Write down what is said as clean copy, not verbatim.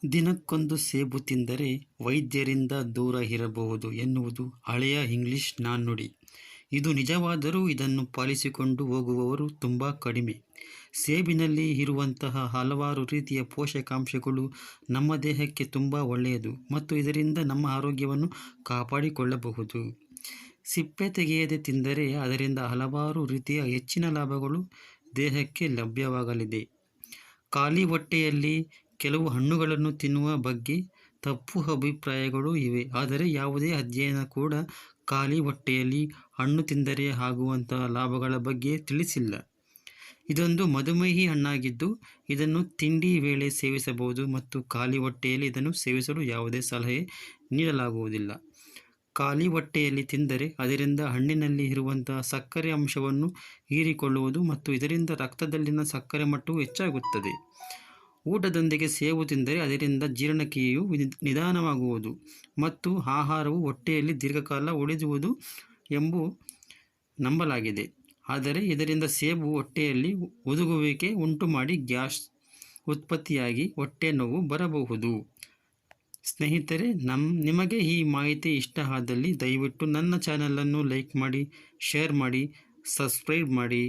ದಿನಕ್ಕೊಂದು ಸೇಬು ತಿಂದರೆ ವೈದ್ಯರಿಂದ ದೂರ ಇರಬಹುದು ಎನ್ನುವುದು ಹಳೆಯ ಇಂಗ್ಲಿಷ್ ನಾಣ್ಣುಡಿ. ಇದು ನಿಜವಾದರೂ ಇದನ್ನು ಪಾಲಿಸಿಕೊಂಡು ಹೋಗುವವರು ತುಂಬ ಕಡಿಮೆ. ಸೇಬಿನಲ್ಲಿ ಇರುವಂತಹ ಹಲವಾರು ರೀತಿಯ ಪೋಷಕಾಂಶಗಳು ನಮ್ಮ ದೇಹಕ್ಕೆ ತುಂಬ ಒಳ್ಳೆಯದು ಮತ್ತು ಇದರಿಂದ ನಮ್ಮ ಆರೋಗ್ಯವನ್ನು ಕಾಪಾಡಿಕೊಳ್ಳಬಹುದು. ಸಿಪ್ಪೆ ತೆಗೆಯದೆ ತಿಂದರೆ ಅದರಿಂದ ಹಲವಾರು ರೀತಿಯ ಹೆಚ್ಚಿನ ಲಾಭಗಳು ದೇಹಕ್ಕೆ ಲಭ್ಯವಾಗಲಿದೆ. ಖಾಲಿ ಹೊಟ್ಟೆಯಲ್ಲಿ ಕೆಲವು ಹಣ್ಣುಗಳನ್ನು ತಿನ್ನುವ ಬಗ್ಗೆ ತಪ್ಪು ಅಭಿಪ್ರಾಯಗಳು ಇವೆ. ಆದರೆ ಯಾವುದೇ ಅಧ್ಯಯನ ಕೂಡ ಖಾಲಿ ಹೊಟ್ಟೆಯಲ್ಲಿ ಹಣ್ಣು ತಿಂದರೆ ಆಗುವಂತಹ ಲಾಭಗಳ ಬಗ್ಗೆ ತಿಳಿಸಿಲ್ಲ. ಇದೊಂದು ಮಧುಮೇಹಿ ಹಣ್ಣಾಗಿದ್ದು ಇದನ್ನು ತಿಂಡಿ ವೇಳೆ ಸೇವಿಸಬಹುದು ಮತ್ತು ಖಾಲಿ ಹೊಟ್ಟೆಯಲ್ಲಿ ಇದನ್ನು ಸೇವಿಸಲು ಯಾವುದೇ ಸಲಹೆ ನೀಡಲಾಗುವುದಿಲ್ಲ. ಖಾಲಿ ಹೊಟ್ಟೆಯಲ್ಲಿ ತಿಂದರೆ ಅದರಿಂದ ಹಣ್ಣಿನಲ್ಲಿ ಇರುವಂತಹ ಸಕ್ಕರೆ ಅಂಶವನ್ನು ಹೀರಿಕೊಳ್ಳುವುದು ಮತ್ತು ಇದರಿಂದ ರಕ್ತದಲ್ಲಿನ ಸಕ್ಕರೆ ಮಟ್ಟವು ಹೆಚ್ಚಾಗುತ್ತದೆ. ಊಟದೊಂದಿಗೆ ಸೇಬು ತಿಂದರೆ ಅದರಿಂದ ಜೀರ್ಣಕ್ರಿಯೆಯು ನಿಧಾನವಾಗುವುದು ಮತ್ತು ಆಹಾರವು ಹೊಟ್ಟೆಯಲ್ಲಿ ದೀರ್ಘಕಾಲ ಉಳಿಯುವುದು ಎಂದು ನಂಬಲಾಗಿದೆ. ಆದರೆ ಇದರಿಂದ ಸೇಬು ಹೊಟ್ಟೆಯಲ್ಲಿ ಹುದುಗುವಿಕೆ ಉಂಟುಮಾಡಿ ಗ್ಯಾಸ್ ಉತ್ಪತ್ತಿಯಾಗಿ ಹೊಟ್ಟೆ ನೋವು ಬರಬಹುದು. ಸ್ನೇಹಿತರೆ, ನಿಮಗೆ ಈ ಮಾಹಿತಿ ಇಷ್ಟ ಆದಲ್ಲಿ ದಯವಿಟ್ಟು ನನ್ನ ಚಾನಲನ್ನು ಲೈಕ್ ಮಾಡಿ, ಶೇರ್ ಮಾಡಿ, ಸಬ್ಸ್ಕ್ರೈಬ್ ಮಾಡಿ.